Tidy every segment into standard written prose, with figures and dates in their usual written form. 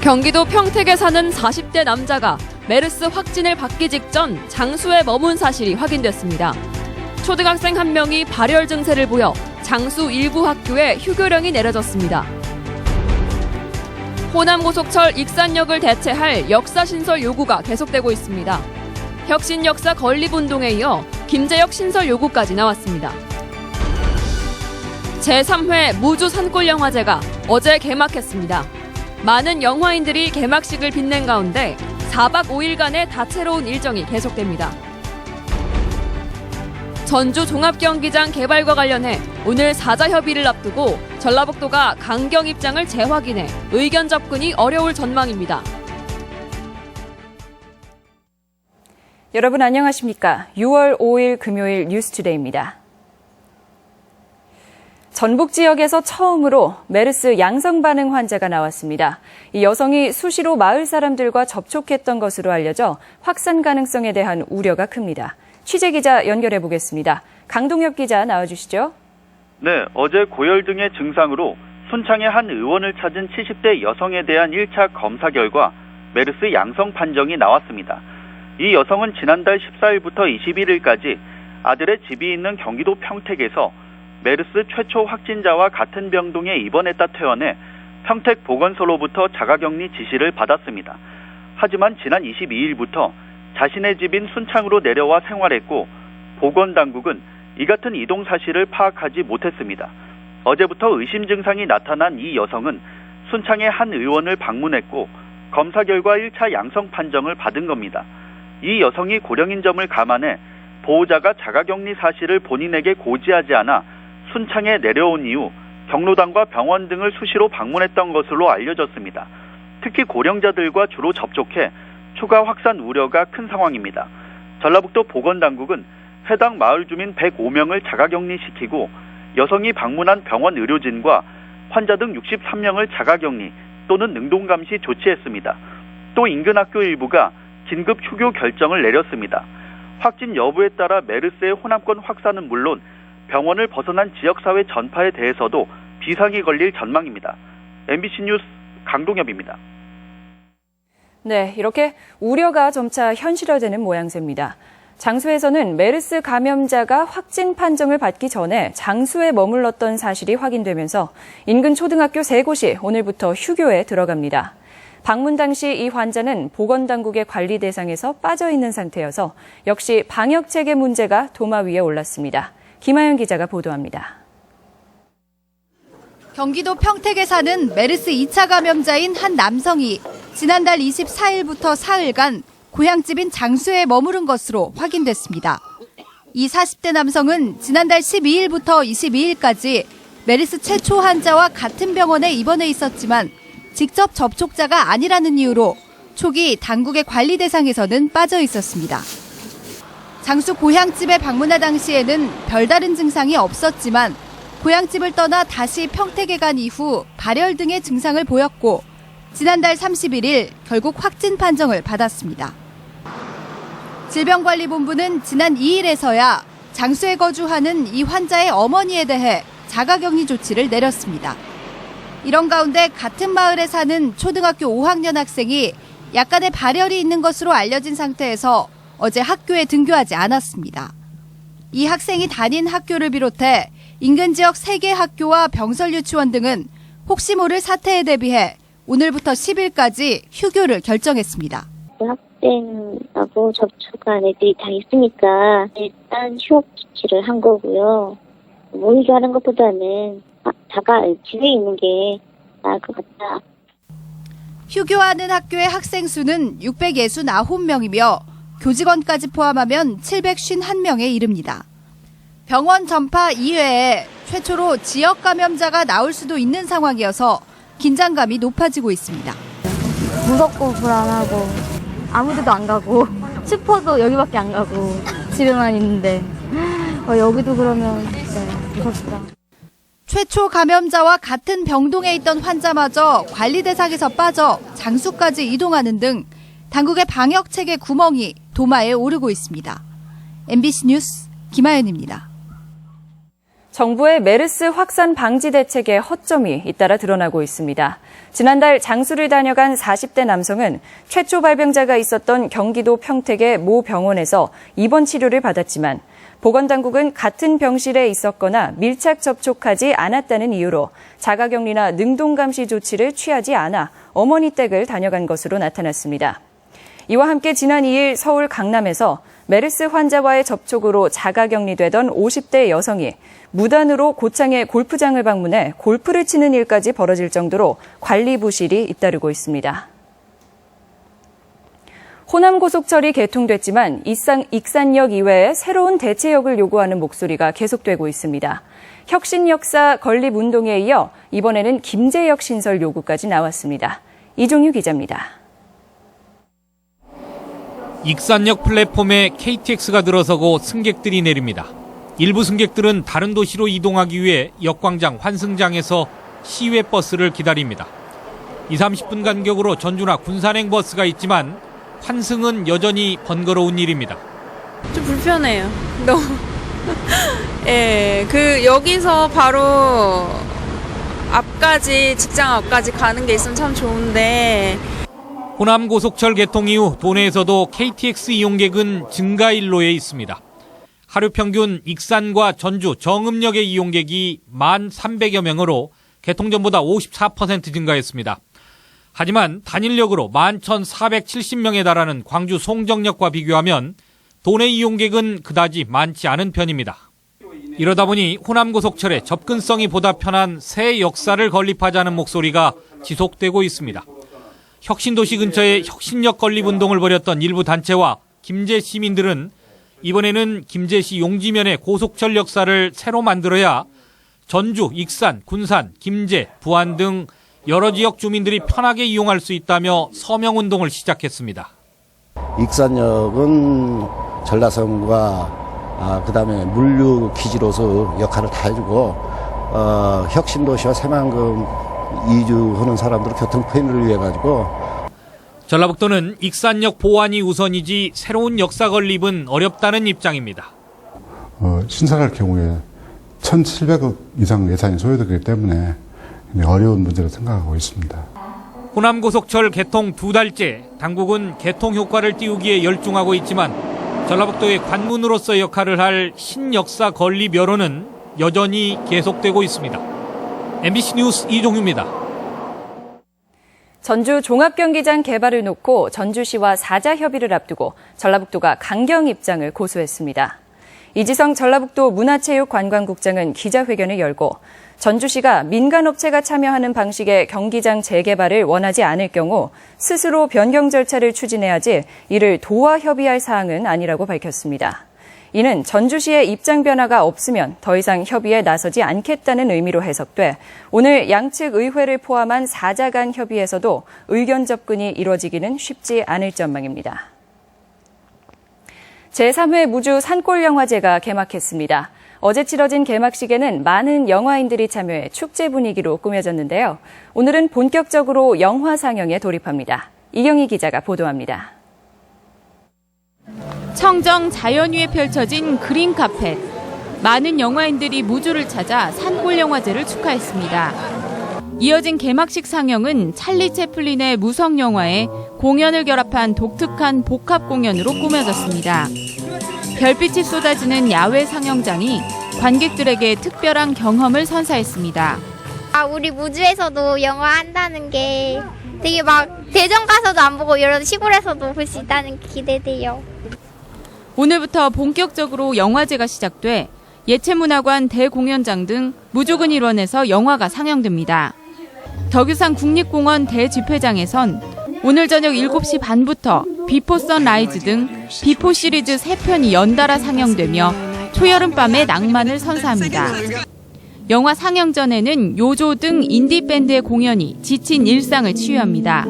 경기도 평택에 사는 40대 남자가 메르스 확진을 받기 직전 장수에 머문 사실이 확인됐습니다. 초등학생 한 명이 발열 증세를 보여 장수 일부 학교에 휴교령이 내려졌습니다. 호남고속철 익산역을 대체할 역사 신설 요구가 계속되고 있습니다. 혁신역사 건립운동에 이어 김제역 신설 요구까지 나왔습니다. 제3회 무주 산골영화제가 어제 개막했습니다. 많은 영화인들이 개막식을 빛낸 가운데 4박 5일간의 다채로운 일정이 계속됩니다. 전주 종합경기장 개발과 관련해 오늘 사자협의를 앞두고 전라북도가 강경 입장을 재확인해 의견 접근이 어려울 전망입니다. 여러분 안녕하십니까? 6월 5일 금요일 뉴스투데이입니다. 전북 지역에서 처음으로 메르스 양성 반응 환자가 나왔습니다. 이 여성이 수시로 마을 사람들과 접촉했던 것으로 알려져 확산 가능성에 대한 우려가 큽니다. 취재기자 연결해 보겠습니다. 강동혁 기자 나와주시죠. 네, 어제 고열 등의 증상으로 순창의 한 의원을 찾은 70대 여성에 대한 1차 검사 결과 메르스 양성 판정이 나왔습니다. 이 여성은 지난달 14일부터 21일까지 아들의 집이 있는 경기도 평택에서 메르스 최초 확진자와 같은 병동에 입원했다 퇴원해 평택 보건소로부터 자가격리 지시를 받았습니다. 하지만 지난 22일부터 자신의 집인 순창으로 내려와 생활했고 보건당국은 이 같은 이동 사실을 파악하지 못했습니다. 어제부터 의심 증상이 나타난 이 여성은 순창의 한 의원을 방문했고 검사 결과 1차 양성 판정을 받은 겁니다. 이 여성이 고령인 점을 감안해 보호자가 자가격리 사실을 본인에게 고지하지 않아 순창에 내려온 이후 경로당과 병원 등을 수시로 방문했던 것으로 알려졌습니다. 특히 고령자들과 주로 접촉해 추가 확산 우려가 큰 상황입니다. 전라북도 보건당국은 해당 마을 주민 105명을 자가격리시키고 여성이 방문한 병원 의료진과 환자 등 63명을 자가격리 또는 능동감시 조치했습니다. 또 인근 학교 일부가 긴급 휴교 결정을 내렸습니다. 확진 여부에 따라 메르스의 호남권 확산은 물론 병원을 벗어난 지역사회 전파에 대해서도 비상이 걸릴 전망입니다. MBC 뉴스 강동엽입니다. 네, 이렇게 우려가 점차 현실화되는 모양새입니다. 장수에서는 메르스 감염자가 확진 판정을 받기 전에 장수에 머물렀던 사실이 확인되면서 인근 초등학교 3곳이 오늘부터 휴교에 들어갑니다. 방문 당시 이 환자는 보건당국의 관리 대상에서 빠져 있는 상태여서 역시 방역체계 문제가 도마 위에 올랐습니다. 김하연 기자가 보도합니다. 경기도 평택에 사는 메르스 2차 감염자인 한 남성이 지난달 24일부터 사흘간 고향집인 장수에 머무른 것으로 확인됐습니다. 이 40대 남성은 지난달 12일부터 22일까지 메르스 최초 환자와 같은 병원에 입원해 있었지만 직접 접촉자가 아니라는 이유로 초기 당국의 관리 대상에서는 빠져 있었습니다. 장수 고향집에 방문한 당시에는 별다른 증상이 없었지만 고향집을 떠나 다시 평택에 간 이후 발열 등의 증상을 보였고 지난달 31일 결국 확진 판정을 받았습니다. 질병관리본부는 지난 2일에서야 장수에 거주하는 이 환자의 어머니에 대해 자가격리 조치를 내렸습니다. 이런 가운데 같은 마을에 사는 초등학교 5학년 학생이 약간의 발열이 있는 것으로 알려진 상태에서 어제 학교에 등교하지 않았습니다. 이 학생이 다닌 학교를 비롯해 인근 지역 3개 학교와 병설 유치원 등은 혹시 모를 사태에 대비해 오늘부터 10일까지 휴교를 결정했습니다. 학생하고 접촉한 애들이 다 있으니까 일단 휴업 조치를 한 거고요. 모이게 하는 것보다는 집에 있는 게 나을 것 같다. 휴교하는 학교의 학생 수는 669명이며 교직원까지 포함하면 751명에 이릅니다. 병원 전파 이외에 최초로 지역 감염자가 나올 수도 있는 상황이어서 긴장감이 높아지고 있습니다. 무섭고 불안하고 아무 데도 안 가고 슈퍼도 여기밖에 안 가고 집에만 있는데 여기도 그러면 무섭다. 최초 감염자와 같은 병동에 있던 환자마저 관리 대상에서 빠져 장수까지 이동하는 등 당국의 방역 체계 구멍이 도마에 오르고 있습니다. MBC 뉴스 김하연입니다. 정부의 메르스 확산 방지 대책의 허점이 잇따라 드러나고 있습니다. 지난달 장수를 다녀간 40대 남성은 최초 발병자가 있었던 경기도 평택의 모 병원에서 입원 치료를 받았지만 보건당국은 같은 병실에 있었거나 밀착 접촉하지 않았다는 이유로 자가격리나 능동감시 조치를 취하지 않아 어머니 댁을 다녀간 것으로 나타났습니다. 이와 함께 지난 2일 서울 강남에서 메르스 환자와의 접촉으로 자가격리되던 50대 여성이 무단으로 고창의 골프장을 방문해 골프를 치는 일까지 벌어질 정도로 관리 부실이 잇따르고 있습니다. 호남고속철이 개통됐지만 익산역 이외에 새로운 대체역을 요구하는 목소리가 계속되고 있습니다. 혁신역사 건립운동에 이어 이번에는 김제역 신설 요구까지 나왔습니다. 이종유 기자입니다. 익산역 플랫폼에 KTX가 들어서고 승객들이 내립니다. 일부 승객들은 다른 도시로 이동하기 위해 역광장 환승장에서 시외 버스를 기다립니다. 20-30분 간격으로 전주나 군산행 버스가 있지만 환승은 여전히 번거로운 일입니다. 좀 불편해요. 너무. 예, 여기서 바로 직장 앞까지 가는 게 있으면 참 좋은데. 호남고속철 개통 이후 도내에서도 KTX 이용객은 증가일로에 있습니다. 하루 평균 익산과 전주 정읍역의 이용객이 1,300여 명으로 개통 전보다 54% 증가했습니다. 하지만 단일역으로 11,470명에 달하는 광주 송정역과 비교하면 도내 이용객은 그다지 많지 않은 편입니다. 이러다 보니 호남고속철에 접근성이 보다 편한 새 역사를 건립하자는 목소리가 지속되고 있습니다. 혁신도시 근처에 혁신역 건립운동을 벌였던 일부 단체와 김제 시민들은 이번에는 김제시 용지면의 고속철 역사를 새로 만들어야 전주, 익산, 군산, 김제, 부안 등 여러 지역 주민들이 편하게 이용할 수 있다며 서명운동을 시작했습니다. 익산역은 전라선과 그다음에 물류 기지로서 역할을 다 해주고 혁신도시와 새만금 이주하는 사람들 교통 편의를 위해 가지고 전라북도는 익산역 보완이 우선이지 새로운 역사 건립은 어렵다는 입장입니다. 신설할 경우에 1,700억 이상 예산이 소요되기 때문에 어려운 문제로 생각하고 있습니다. 호남고속철 개통 2달째 당국은 개통 효과를 띄우기에 열중하고 있지만 전라북도의 관문으로서 역할을 할 신역사 건립 여론은 여전히 계속되고 있습니다. MBC 뉴스 이종유입니다. 전주 종합경기장 개발을 놓고 전주시와 사자 협의를 앞두고 전라북도가 강경 입장을 고수했습니다. 이지성 전라북도 문화체육관광국장은 기자회견을 열고 전주시가 민간업체가 참여하는 방식의 경기장 재개발을 원하지 않을 경우 스스로 변경 절차를 추진해야지 이를 도와 협의할 사항은 아니라고 밝혔습니다. 이는 전주시의 입장 변화가 없으면 더 이상 협의에 나서지 않겠다는 의미로 해석돼 오늘 양측 의회를 포함한 사자 간 협의에서도 의견 접근이 이뤄지기는 쉽지 않을 전망입니다. 제3회 무주 산골영화제가 개막했습니다. 어제 치러진 개막식에는 많은 영화인들이 참여해 축제 분위기로 꾸며졌는데요. 오늘은 본격적으로 영화 상영에 돌입합니다. 이경희 기자가 보도합니다. 청정 자연 위에 펼쳐진 그린 카펫. 많은 영화인들이 무주를 찾아 산골영화제를 축하했습니다. 이어진 개막식 상영은 찰리 채플린의 무성 영화에 공연을 결합한 독특한 복합 공연으로 꾸며졌습니다. 별빛이 쏟아지는 야외 상영장이 관객들에게 특별한 경험을 선사했습니다. 우리 무주에서도 영화 한다는 게 되게 막 대전 가서도 안 보고 이런 시골에서도 볼 수 있다는 게 기대돼요. 오늘부터 본격적으로 영화제가 시작돼 예체문화관 대공연장 등 무주군 일원에서 영화가 상영됩니다. 덕유산 국립공원 대집회장에선 오늘 저녁 7시 반부터 비포 선라이즈 등 비포 시리즈 3편이 연달아 상영되며 초여름밤의 낭만을 선사합니다. 영화 상영 전에는 요조 등 인디밴드의 공연이 지친 일상을 치유합니다.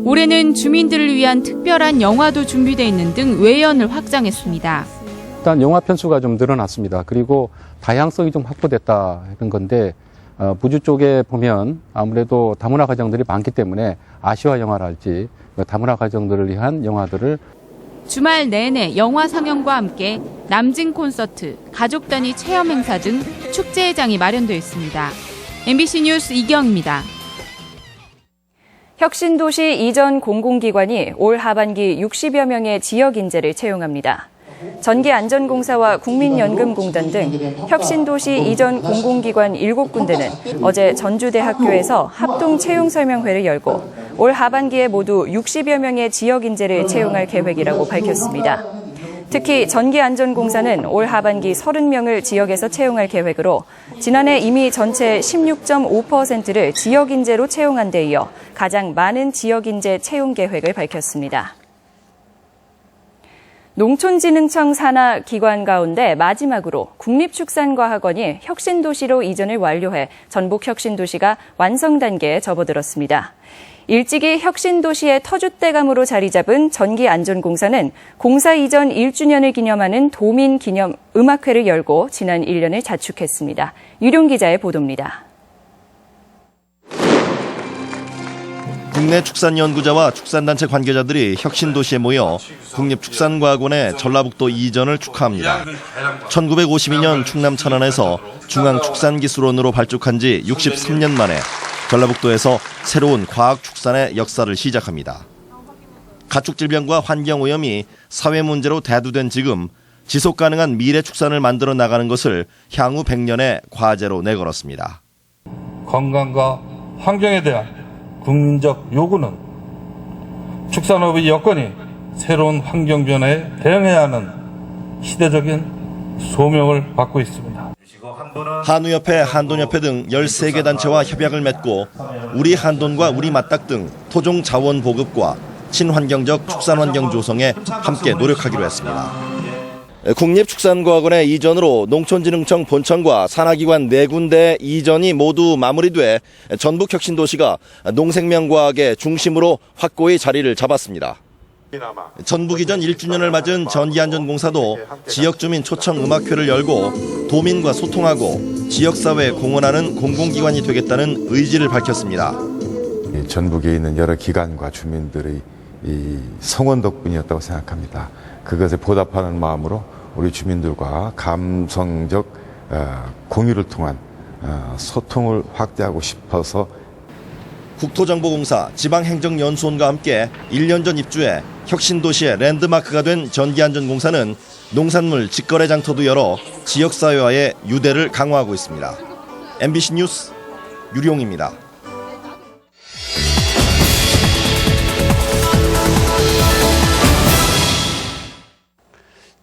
올해는 주민들을 위한 특별한 영화도 준비되어 있는 등 외연을 확장했습니다. 일단 영화 편수가 좀 늘어났습니다. 그리고 다양성이 좀 확보됐다는 건데 무주 쪽에 보면 아무래도 다문화 가정들이 많기 때문에 아시아 영화랄지 다문화 가정들을 위한 영화들을 주말 내내 영화 상영과 함께 남진 콘서트, 가족 단위 체험 행사 등 축제회장이 마련되어 있습니다. MBC 뉴스 이경입니다. 혁신도시 이전 공공기관이 올 하반기 60여 명의 지역 인재를 채용합니다. 전기안전공사와 국민연금공단 등 혁신도시 이전 공공기관 7군데는 어제 전주대학교에서 합동 채용 설명회를 열고 올 하반기에 모두 60여 명의 지역 인재를 채용할 계획이라고 밝혔습니다. 특히 전기안전공사는 올 하반기 30명을 지역에서 채용할 계획으로 지난해 이미 전체 16.5%를 지역 인재로 채용한 데 이어 가장 많은 지역 인재 채용 계획을 밝혔습니다. 농촌진흥청 산하 기관 가운데 마지막으로 국립축산과학원이 혁신도시로 이전을 완료해 전북혁신도시가 완성 단계에 접어들었습니다. 일찍이 혁신도시의 터줏대감으로 자리 잡은 전기안전공사는 공사 이전 1주년을 기념하는 도민기념 음악회를 열고 지난 1년을 자축했습니다. 유룡 기자의 보도입니다. 국내 축산연구자와 축산단체 관계자들이 혁신도시에 모여 국립축산과학원의 전라북도 이전을 축하합니다. 1952년 충남 천안에서 중앙축산기술원으로 발족한 지 63년 만에 전라북도에서 새로운 과학축산의 역사를 시작합니다. 가축질병과 환경오염이 사회문제로 대두된 지금 지속가능한 미래축산을 만들어 나가는 것을 향후 100년의 과제로 내걸었습니다. 건강과 환경에 대한 국민적 요구는 축산업의 여건이 새로운 환경 변화에 대응해야 하는 시대적인 소명을 받고 있습니다. 한우협회, 한돈협회 등 13개 단체와 협약을 맺고 우리 한돈과 우리 맞닥 등 토종 자원 보급과 친환경적 축산 환경 조성에 함께 노력하기로 했습니다. 국립축산과학원의 이전으로 농촌진흥청 본청과 산하기관 4군데 이전이 모두 마무리돼 전북혁신도시가 농생명과학의 중심으로 확고히 자리를 잡았습니다. 전북 이전 1주년을 맞은 전기안전공사도 지역주민 초청 음악회를 열고 도민과 소통하고 지역사회에 공헌하는 공공기관이 되겠다는 의지를 밝혔습니다. 전북에 있는 여러 기관과 주민들의 이 성원 덕분이었다고 생각합니다. 그것에 보답하는 마음으로 우리 주민들과 감성적 공유를 통한 소통을 확대하고 싶어서 국토정보공사, 지방행정연수원과 함께 1년 전 입주해 혁신도시의 랜드마크가 된 전기안전공사는 농산물 직거래 장터도 열어 지역사회와의 유대를 강화하고 있습니다. MBC 뉴스 유룡입니다.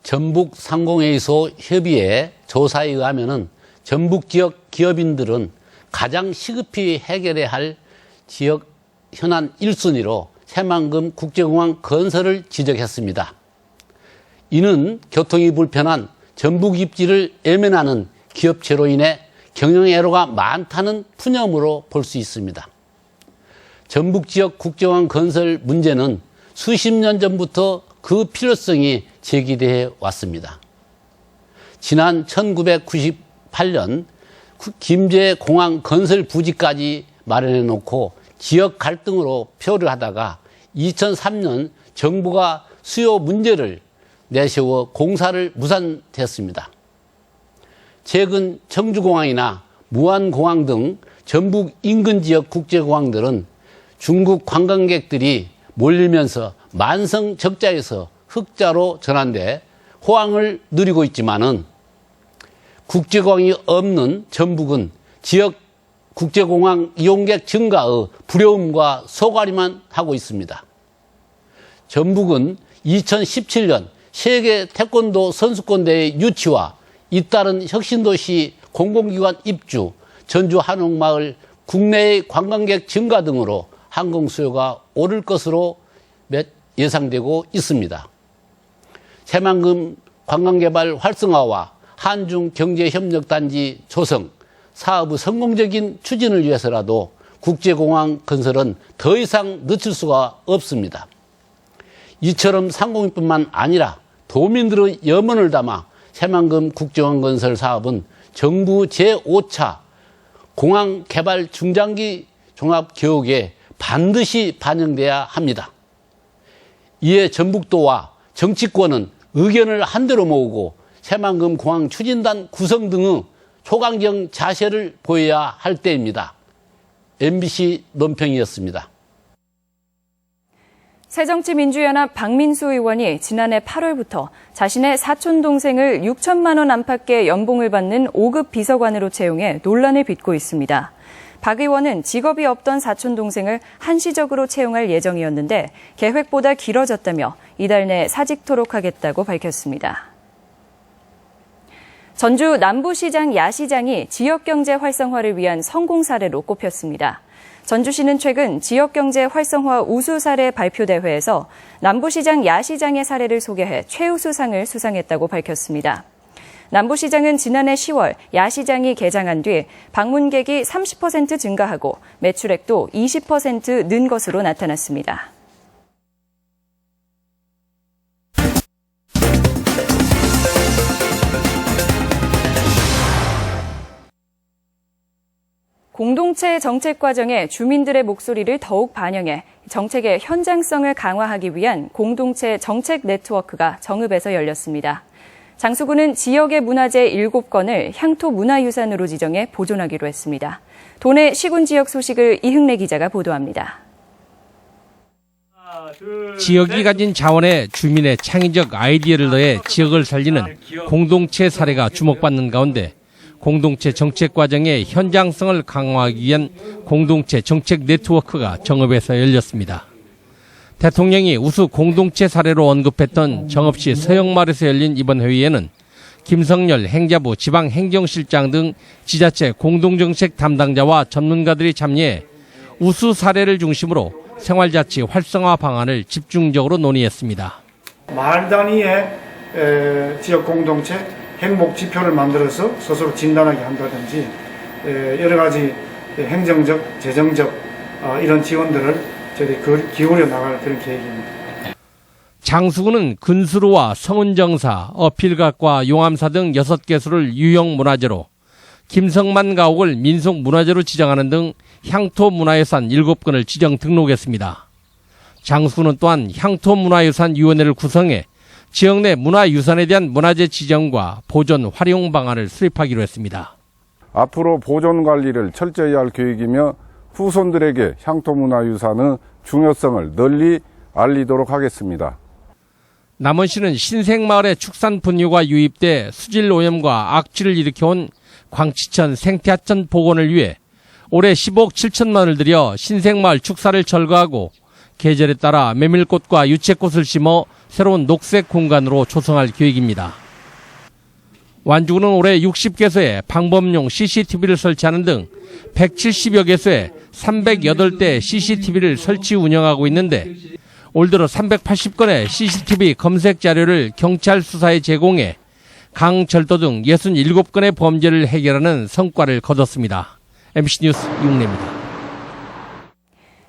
전북 상공회의소 협의회 조사에 의하면 전북 지역 기업인들은 가장 시급히 해결해야 할 지역 현안 1순위로 새만금 국제공항 건설을 지적했습니다. 이는 교통이 불편한 전북 입지를 애면하는 기업체로 인해 경영애로가 많다는 푸념으로 볼 수 있습니다. 전북 지역 국제공항 건설 문제는 수십 년 전부터 그 필요성이 제기되어 왔습니다. 지난 1998년 김제공항 건설 부지까지 마련해 놓고 지역 갈등으로 표를 하다가 2003년 정부가 수요 문제를 내세워 공사를 무산됐습니다. 최근 청주공항이나 무안공항 등 전북 인근 지역 국제공항들은 중국 관광객들이 몰리면서 만성적자에서 흑자로 전환돼 호황을 누리고 있지만은 국제공항이 없는 전북은 지역 국제공항 이용객 증가의 두려움과 소가리만 하고 있습니다. 전북은 2017년 세계 태권도 선수권대회 유치와 잇따른 혁신도시 공공기관 입주, 전주 한옥마을 국내의 관광객 증가 등으로 항공 수요가 오를 것으로 예상되고 있습니다. 새만금 관광개발 활성화와 한중 경제협력단지 조성, 사업의 성공적인 추진을 위해서라도 국제공항 건설은 더 이상 늦출 수가 없습니다. 이처럼 상공인뿐만 아니라 도민들의 염원을 담아 새만금 국제공항 건설 사업은 정부 제5차 공항 개발 중장기 종합계획에 반드시 반영돼야 합니다. 이에 전북도와 정치권은 의견을 한데로 모으고 새만금 공항 추진단 구성 등의 초강경 자세를 보여야 할 때입니다. MBC 논평이었습니다. 새정치민주연합 박민수 의원이 지난해 8월부터 자신의 사촌 동생을 6천만 원 안팎의 연봉을 받는 5급 비서관으로 채용해 논란을 빚고 있습니다. 박 의원은 직업이 없던 사촌 동생을 한시적으로 채용할 예정이었는데 계획보다 길어졌다며 이달 내 사직토록 하겠다고 밝혔습니다. 전주 남부시장 야시장이 지역경제 활성화를 위한 성공 사례로 꼽혔습니다. 전주시는 최근 지역경제 활성화 우수 사례 발표대회에서 남부시장 야시장의 사례를 소개해 최우수상을 수상했다고 밝혔습니다. 남부시장은 지난해 10월 야시장이 개장한 뒤 방문객이 30% 증가하고 매출액도 20% 는 것으로 나타났습니다. 공동체 정책 과정에 주민들의 목소리를 더욱 반영해 정책의 현장성을 강화하기 위한 공동체 정책 네트워크가 정읍에서 열렸습니다. 장수구는 지역의 문화재 7건을 향토 문화유산으로 지정해 보존하기로 했습니다. 도내 시군 지역 소식을 이흥래 기자가 보도합니다. 지역이 가진 자원에 주민의 창의적 아이디어를 더해 지역을 살리는 공동체 사례가 주목받는 가운데 공동체 정책 과정의 현장성을 강화하기 위한 공동체 정책 네트워크가 정읍에서 열렸습니다. 대통령이 우수 공동체 사례로 언급했던 정읍시 서영마을에서 열린 이번 회의에는 김성열 행자부 지방행정실장 등 지자체 공동정책 담당자와 전문가들이 참여해 우수 사례를 중심으로 생활자치 활성화 방안을 집중적으로 논의했습니다. 마을 단위의 지역 공동체 행복 지표를 만들어서 스스로 진단하게 한다든지 여러 가지 행정적, 재정적 이런 지원들을 저희 기울여 나갈 그런 계획입니다. 장수구는 근수로와 성운정사, 어필각과 용암사 등 6개소를 유형문화재로, 김성만 가옥을 민속문화재로 지정하는 등 향토문화유산 7건을 지정 등록했습니다. 장수구는 또한 향토문화유산위원회를 구성해 지역 내 문화유산에 대한 문화재 지정과 보존, 활용 방안을 수립하기로 했습니다. 앞으로 보존 관리를 철저히 할 계획이며 후손들에게 향토문화유산의 중요성을 널리 알리도록 하겠습니다. 남원시는 신생마을에 축산 분유가 유입돼 수질 오염과 악취를 일으켜온 광치천 생태하천 복원을 위해 올해 15억 7천만 원을 들여 신생마을 축사를 철거하고 계절에 따라 메밀꽃과 유채꽃을 심어 새로운 녹색 공간으로 조성할 계획입니다. 완주구는 올해 60개소에 방범용 CCTV를 설치하는 등 170여 개소에 308대 CCTV를 설치 운영하고 있는데 올 들어 380건의 CCTV 검색 자료를 경찰 수사에 제공해 강철도 등 67건의 범죄를 해결하는 성과를 거뒀습니다. MBC 뉴스 이웅래입니다.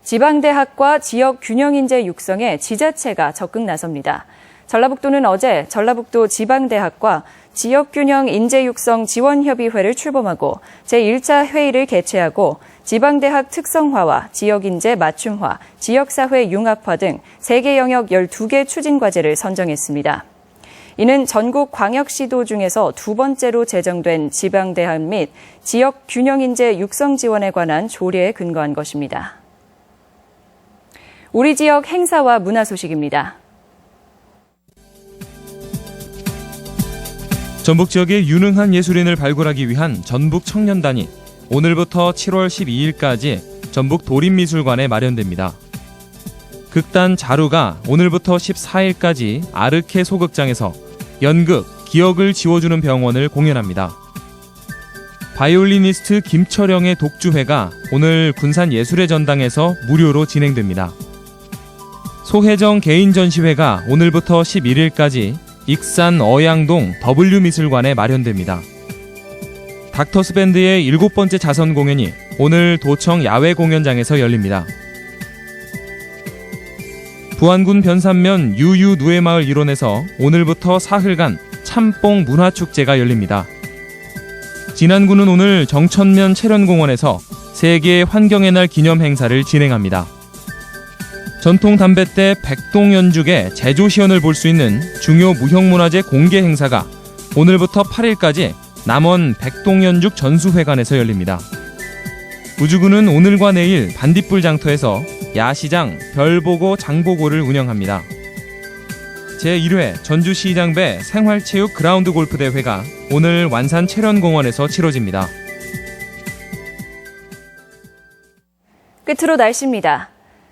지방대학과 지역 균형인재 육성에 지자체가 적극 나섭니다. 전라북도는 어제 전라북도 지방대학과 지역균형인재육성 지원협의회를 출범하고 제1차 회의를 개최하고 지방대학 특성화와 지역인재 맞춤화, 지역사회 융합화 등 3개 영역 12개 추진과제를 선정했습니다. 이는 전국 광역시도 중에서 두 번째로 제정된 지방대학 및 지역균형인재 육성 지원에 관한 조례에 근거한 것입니다. 우리 지역 행사와 문화 소식입니다. 전북 지역의 유능한 예술인을 발굴하기 위한 전북 청년단이 오늘부터 7월 12일까지 전북 도림미술관에 마련됩니다. 극단 자루가 오늘부터 14일까지 아르케 소극장에서 연극 기억을 지워주는 병원을 공연합니다. 바이올리니스트 김철영의 독주회가 오늘 군산예술의 전당에서 무료로 진행됩니다. 소혜정 개인전시회가 오늘부터 11일까지 익산 어양동 W미술관에 마련됩니다. 닥터스밴드의 7번째 자선 공연이 오늘 도청 야외 공연장에서 열립니다. 부안군 변산면 유유누에마을 일원에서 오늘부터 사흘간 참뽕 문화축제가 열립니다. 진안군은 오늘 정천면 채련공원에서 세계 환경의 날 기념 행사를 진행합니다. 전통 담뱃대 백동연죽의 제조 시연을 볼 수 있는 중요 무형문화재 공개 행사가 오늘부터 8일까지 남원 백동연죽 전수회관에서 열립니다. 우주군은 오늘과 내일 반딧불 장터에서 야시장, 별보고, 장보고를 운영합니다. 제1회 전주시장배 생활체육 그라운드 골프 대회가 오늘 완산 체련공원에서 치러집니다. 끝으로 날씨입니다.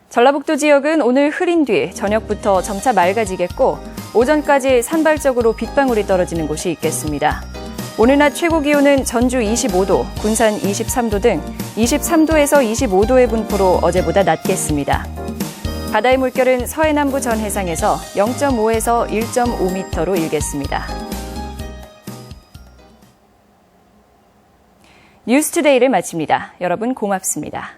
전라북도 지역은 오늘 흐린 뒤 저녁부터 점차 맑아지겠고 오전까지 산발적으로 빗방울이 떨어지는 곳이 있겠습니다. 오늘 낮 최고 기온은 전주 25도, 군산 23도 등 23도에서 25도의 분포로 어제보다 낮겠습니다. 바다의 물결은 서해남부 전 해상에서 0.5에서 1.5m로 일겠습니다. 뉴스투데이를 마칩니다. 여러분 고맙습니다.